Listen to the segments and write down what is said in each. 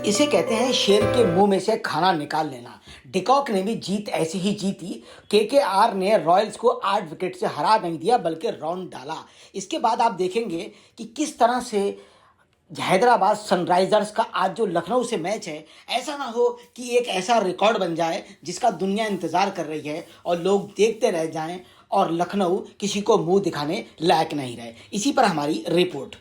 इसे कहते हैं शेर के मुंह में से खाना निकाल लेना। डिकॉक ने भी जीत ऐसे ही जीती। केकेआर ने रॉयल्स को 8 विकेट से हरा नहीं दिया बल्कि राउंड डाला। इसके बाद आप देखेंगे कि किस तरह से हैदराबाद सनराइजर्स का आज जो लखनऊ से मैच है, ऐसा ना हो कि एक ऐसा रिकॉर्ड बन जाए जिसका दुनिया इंतजार कर रही है और लोग देखते रह जाएं और लखनऊ किसी को मुंह दिखाने लायक नहीं रहे। इसी पर हमारी रिपोर्ट।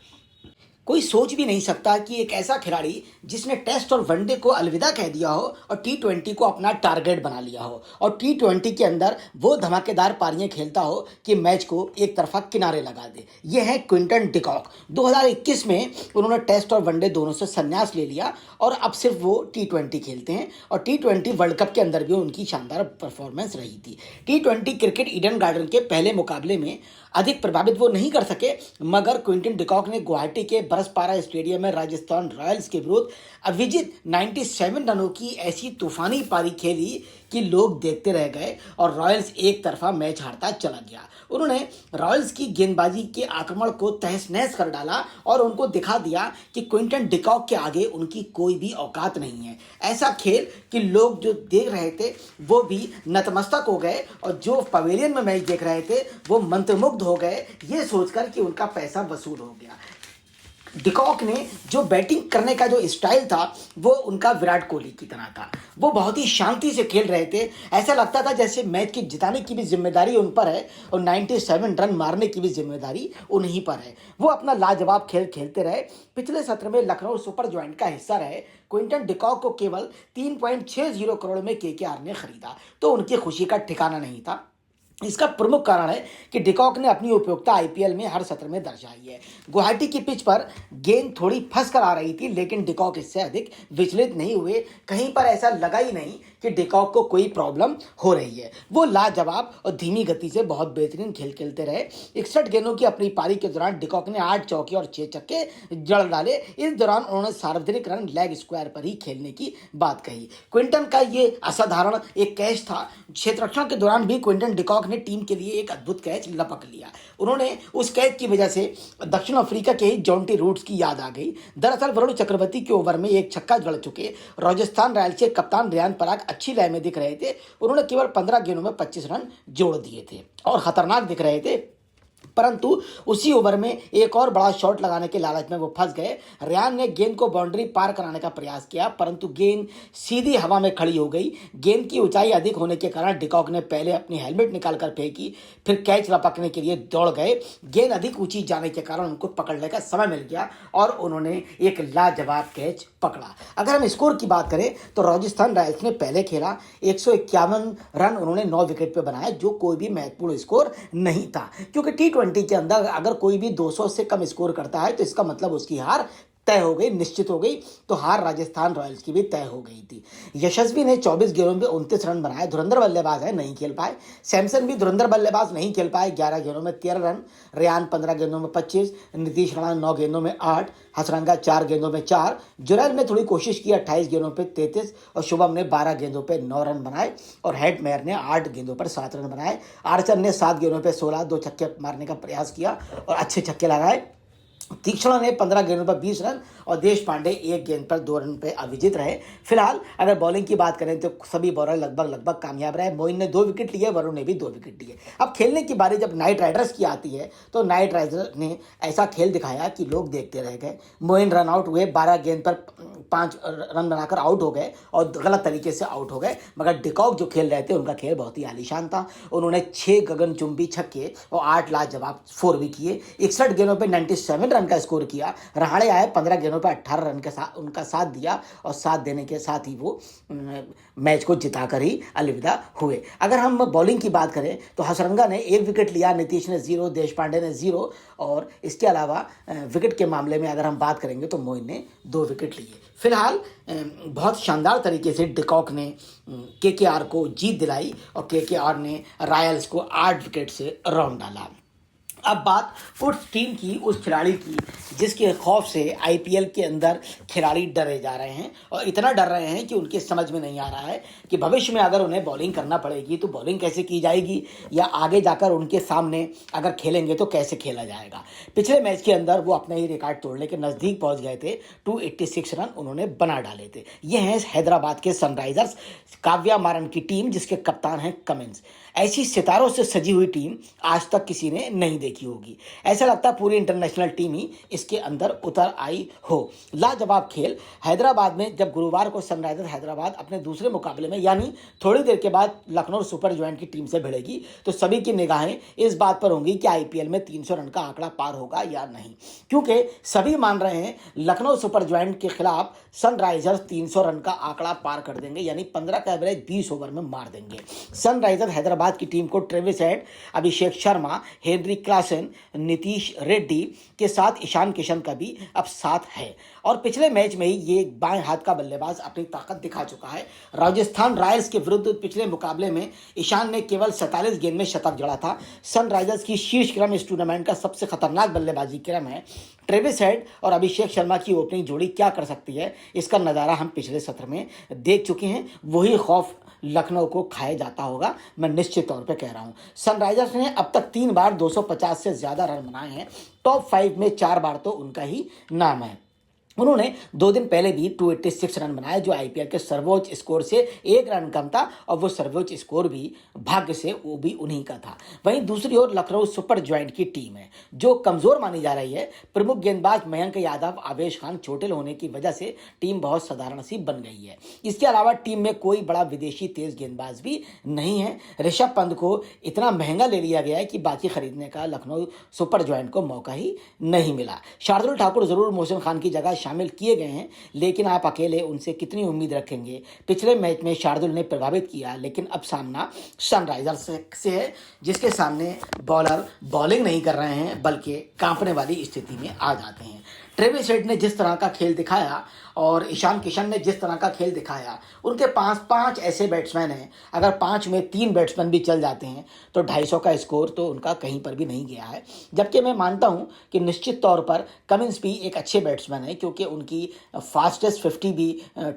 कोई सोच भी नहीं सकता कि एक ऐसा खिलाड़ी जिसने टेस्ट और वनडे को अलविदा कह दिया हो और टी20 को अपना टारगेट बना लिया हो और टी20 के अंदर वो धमाकेदार पारियां खेलता हो कि मैच को एक तरफा किनारे लगा दे। ये है क्विंटन डिकॉक। 2021 में उन्होंने टेस्ट और वनडे दोनों से संन्यास ले लिया और अब सिर्फ वो टी20 खेलते हैं और टी20 वर्ल्ड कप के अंदर भी उनकी शानदार परफॉर्मेंस रही थी। टी20 क्रिकेट ईडन गार्डन के पहले मुकाबले में अधिक प्रभावित वो नहीं कर सके, मगर क्विंटन डिकॉक ने गुवाहाटी के बरसपारा स्टेडियम में राजस्थान रॉयल्स के विरुद्ध अविजित 97 रनों की ऐसी तूफानी पारी खेली कि लोग देखते रह गए और रॉयल्स एक तरफा मैच हारता चला गया। उन्होंने रॉयल्स की गेंदबाजी के आक्रमण को तहस नहस कर डाला और उनको दिखा दिया कि क्विंटन डिकॉक के आगे उनकी कोई भी औकात नहीं है। ऐसा खेल कि लोग जो देख रहे थे वो भी नतमस्तक हो गए और जो पवेलियन में मैच देख रहे थे वो मंत्रमुग्ध हो गए, ये सोचकर कि उनका पैसा वसूल हो गया। डिकॉक ने जो बैटिंग करने का जो स्टाइल था वो उनका विराट कोहली की तरह था। वो बहुत ही शांति से खेल रहे थे। ऐसा लगता था जैसे मैच की जिताने की भी जिम्मेदारी उन पर है और 97 रन मारने की भी जिम्मेदारी उन्हीं पर है। वो अपना लाजवाब खेल खेलते रहे। पिछले सत्र में लखनऊ सुपर जॉइंट का हिस्सा रहे क्विंटन डिकॉक को केवल 3.60 करोड़ में केकेआर ने खरीदा, तो उनकी खुशी का ठिकाना नहीं था। इसका प्रमुख कारण है कि डिकॉक ने अपनी उपयोगिता आईपीएल में हर सत्र में दर्शाई है। गुवाहाटी की पिच पर गेंद थोड़ी फंस कर आ रही थी, लेकिन डिकॉक इससे अधिक विचलित नहीं हुए। कहीं पर ऐसा लगा ही नहीं कि डिकॉक को कोई प्रॉब्लम हो रही है। वो लाजवाब और धीमी गति से बहुत बेहतरीन खेल खेलते रहे। 61 गेंदों की अपनी पारी के दौरान डिकॉक ने 8 चौके और 6 छक्के जड़ डाले। इस दौरान उन्होंने सार्वजनिक रन लेग स्क्वायर पर ही खेलने की बात कही। क्विंटन का ये असाधारण एक कैच था। क्षेत्ररक्षण के दौरान भी क्विंटन डिकॉक ने टीम के लिए एक अद्भुत कैच लपक लिया। उन्होंने उस कैच की वजह से दक्षिण अफ्रीका के ही जॉन्टी रूट्स की याद आ गई। दरअसल वरुण चक्रवर्ती के ओवर में एक छक्का जड़ चुके राजस्थान रॉयल्स के कप्तान रियान पराग अच्छी लय में दिख रहे थे। उन्होंने केवल 15 गेंदों में 25 रन जोड़ दिए थे और खतरनाक दिख रहे थे, परंतु उसी ओवर में एक और बड़ा शॉट लगाने के लालच में वो फंस गए। रियान ने गेंद को बाउंड्री पार कराने का प्रयास किया, परंतु गेंद सीधी हवा में खड़ी हो गई। गेंद की ऊंचाई अधिक होने के कारण डिकॉक ने पहले अपनी हेलमेट निकालकर फेंकी, फिर कैच लपकने के लिए दौड़ गए। गेंद अधिक ऊंची जाने के कारण उनको पकड़ने का समय मिल गया और उन्होंने एक लाजवाब कैच पकड़ा। अगर हम स्कोर की बात करें तो राजस्थान रॉयल्स ने पहले खेला 151 रन उन्होंने 9 विकेट पे बनाए, जो कोई भी महत्वपूर्ण स्कोर नहीं था, क्योंकि टी20 के अंदर अगर कोई भी 200 से कम स्कोर करता है तो इसका मतलब उसकी हार तय हो गई, निश्चित हो गई। तो हार राजस्थान रॉयल्स की भी तय हो गई थी। यशस्वी ने 24 गेंदों में 29 रन बनाए। धुरंधर बल्लेबाज है, नहीं खेल पाए। सैमसन भी धुरंधर बल्लेबाज, नहीं खेल पाए। 11 गेंदों में 13 रन। रियान 15 गेंदों में 25, नीतीश राणा 9 गेंदों में 8, हसरंगा 4 गेंदों में 4, जुरैल ने थोड़ी कोशिश की 28 गेंदों पे 33 और शुभम ने 12 गेंदों पे 9 रन बनाए और हेडमेयर ने 8 गेंदों पर 7 रन बनाए। आर्चर ने 7 गेंदों पे 16, 2 छक्के मारने का प्रयास किया और अच्छे छक्के लगाए। तीक्ष्ण ने 15 गेंदों पर 20 रन और देश पांडे 1 गेंद पर 2 रन पे अविजित रहे। फिलहाल अगर बॉलिंग की बात करें तो सभी बॉलर लगभग कामयाब रहे। मोइन ने 2 विकेट लिए, वरुण ने भी 2 विकेट लिए। अब खेलने की बारी जब नाइट राइडर्स की आती है तो नाइट राइडर्स ने ऐसा खेल दिखाया कि लोग देखते रह गए। मोइन रन आउट हुए, 12 गेंद पर 5 रन बनाकर आउट हो गए और गलत तरीके से आउट हो गए, मगर डिकॉक जो खेल रहे थे उनका खेल बहुत ही आलीशान था। उन्होंने 6 गगनचुंबी छक्के और 8 लाजवाब 4 भी किए। 61 गेंदों पर 97 रन का स्कोर किया। रहाणे आए 15 गेंदों पर 18 रन के साथ उनका साथ दिया और साथ देने के साथ ही वो मैच को जिताकर ही अलविदा हुए। अगर हम बॉलिंग की बात करें तो हसरंगा ने 1 विकेट लिया, नीतीश ने 0, देश पांडे ने 0 और इसके अलावा विकेट के मामले में अगर हम बात करेंगे तो मोइन ने 2 विकेट लिए। फिलहाल बहुत शानदार तरीके से डिकॉक ने केकेआर को जीत दिलाई और केकेआर ने रॉयल्स को 8 विकेट से राउंड डाला। अब बात उस टीम की, उस खिलाड़ी की जिसके खौफ से आईपीएल के अंदर खिलाड़ी डरे जा रहे हैं और इतना डर रहे हैं कि उनके समझ में नहीं आ रहा है कि भविष्य में अगर उन्हें बॉलिंग करना पड़ेगी तो बॉलिंग कैसे की जाएगी, या आगे जाकर उनके सामने अगर खेलेंगे तो कैसे खेला जाएगा। पिछले मैच के अंदर वो अपने ही रिकॉर्ड तोड़ने के नज़दीक पहुंच गए थे। 286 रन उन्होंने बना डाले थे। ये हैं हैदराबाद के सनराइजर्स, काव्या मारन की टीम जिसके कप्तान हैं कमिंस। ऐसी सितारों से सजी हुई टीम आज तक किसी ने नहीं देखी होगी। ऐसा लगता है पूरी इंटरनेशनल टीम ही इसके अंदर उतर आई हो। लाजवाब खेल हैदराबाद में। जब गुरुवार को सनराइजर्स हैदराबाद अपने दूसरे मुकाबले में यानी थोड़ी देर के बाद लखनऊ सुपर जायंट की टीम से भिड़ेगी तो सभी की निगाहें इस बात पर होंगी कि आईपीएल में 300 रन का आंकड़ा पार होगा या नहीं, क्योंकि सभी मान रहे हैं लखनऊ सुपर जायंट के खिलाफ सनराइजर्स 300 रन का आंकड़ा पार कर देंगे, यानी 15 का एवरेज 20 ओवर में मार देंगे। सनराइजर्स हैदराबाद की टीम को Travis head, Abhishek Sharma, Henry Klaasen, Nitish Reddy के साथ ईशान किशन का भी अब साथ है। और पिछले मैच में ही ये बाएं हाथ का बल्लेबाज अपनी ताकत दिखा चुका है। राजस्थान रॉयल्स के विरुद्ध पिछले मुकाबले में ईशान ने केवल 47 गेंद में शतक जड़ा था। सनराइजर्स की शीर्ष क्रम इस टूर्नामेंट का सबसे खतरनाक बल्लेबाजी क्रम है। ट्रेविस हेड और अभिषेक शर्मा की ओपनिंग जोड़ी क्या कर सकती है, इसका नज़ारा हम पिछले सत्र में देख चुके हैं। वही खौफ लखनऊ को खाया जाता होगा, मैं निश्चित तौर पे कह रहा हूं। सनराइजर्स ने अब तक 3 बार 250 से ज्यादा रन बनाए हैं। टॉप 5 में 4 बार तो उनका ही नाम है। उन्होंने 2 दिन पहले भी 286 रन बनाए, जो आईपीएल के सर्वोच्च स्कोर से 1 रन कम था, और वो सर्वोच्च स्कोर भी भाग्य से वो भी उन्हीं का था। वहीं दूसरी ओर लखनऊ सुपर जायंट की टीम है जो कमजोर मानी जा रही है। प्रमुख गेंदबाज मयंक यादव, आवेश खान चोटिल होने की वजह से टीम बहुत साधारण सी बन गई है। इसके अलावा टीम में कोई बड़ा विदेशी तेज गेंदबाज भी नहीं है। ऋषभ पंत को इतना महंगा ले लिया गया है कि बाकी खरीदने का लखनऊ सुपर जायंट को मौका ही नहीं मिला। शार्दुल ठाकुर जरूर मोहसिन खान की जगह शामिल किए गए हैं, लेकिन आप अकेले उनसे कितनी उम्मीद रखेंगे। पिछले मैच में शार्दुल ने प्रभावित किया, लेकिन अब सामना सनराइजर्स से है जिसके सामने बॉलर बॉलिंग नहीं कर रहे हैं बल्कि कांपने वाली स्थिति में आ जाते हैं। ट्रेविस हेड ने जिस तरह का खेल दिखाया और ईशान किशन ने जिस तरह का खेल दिखाया, उनके पास 5 ऐसे बैट्समैन हैं, अगर 5 में 3 बैट्समैन भी चल जाते हैं तो 250 का स्कोर तो उनका कहीं पर भी नहीं गया है। जबकि मैं मानता हूं कि निश्चित तौर पर कमिंस भी एक अच्छे बैट्समैन है, क्योंकि उनकी फास्टेस्ट 50 भी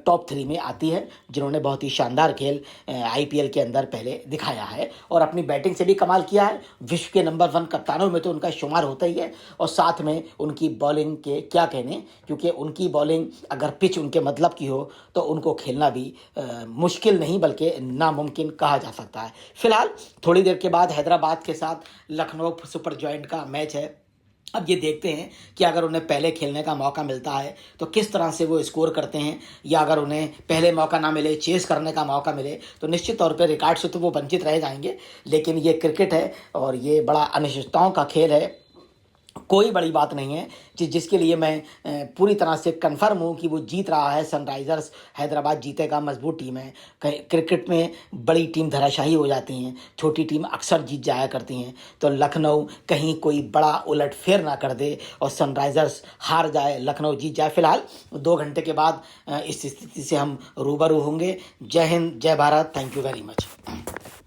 टॉप 3 में आती है, जिन्होंने बहुत ही शानदार खेल आईपीएल के अंदर पहले दिखाया है और अपनी बैटिंग से भी कमाल किया है। विश्व के नंबर 1 कप्तानों में तो उनका शुमार होता ही है, और साथ में उनकी बॉलिंग के क्या कहने, क्योंकि उनकी बॉलिंग अगर पिच उनके मतलब की हो तो उनको खेलना भी मुश्किल नहीं बल्कि नामुमकिन कहा जा सकता है। फिलहाल थोड़ी देर के बाद हैदराबाद के साथ लखनऊ सुपर जायंट का मैच है। अब ये देखते हैं कि अगर उन्हें पहले खेलने का मौका मिलता है तो किस तरह से वो स्कोर करते हैं, या अगर उन्हें पहले मौका ना मिले, चेस करने का मौका मिले, तो निश्चित तौर पे रिकॉर्ड से तो वो वंचित रह जाएंगे। लेकिन ये क्रिकेट है और ये बड़ा अनिश्चितताओं का खेल है। कोई बड़ी बात नहीं है जिसके लिए मैं पूरी तरह से कन्फर्म हूँ कि वो जीत रहा है। सनराइजर्स हैदराबाद जीतेगा, मजबूत टीम है। क्रिकेट में बड़ी टीम धराशायी हो जाती हैं, छोटी टीम अक्सर जीत जाया करती हैं। तो लखनऊ कहीं कोई बड़ा उलटफेर ना कर दे और सनराइजर्स हार जाए, लखनऊ जीत जाए। फिलहाल 2 घंटे के बाद इस स्थिति से हम रूबरू होंगे। जय हिंद, जय Bharat, thank you very much.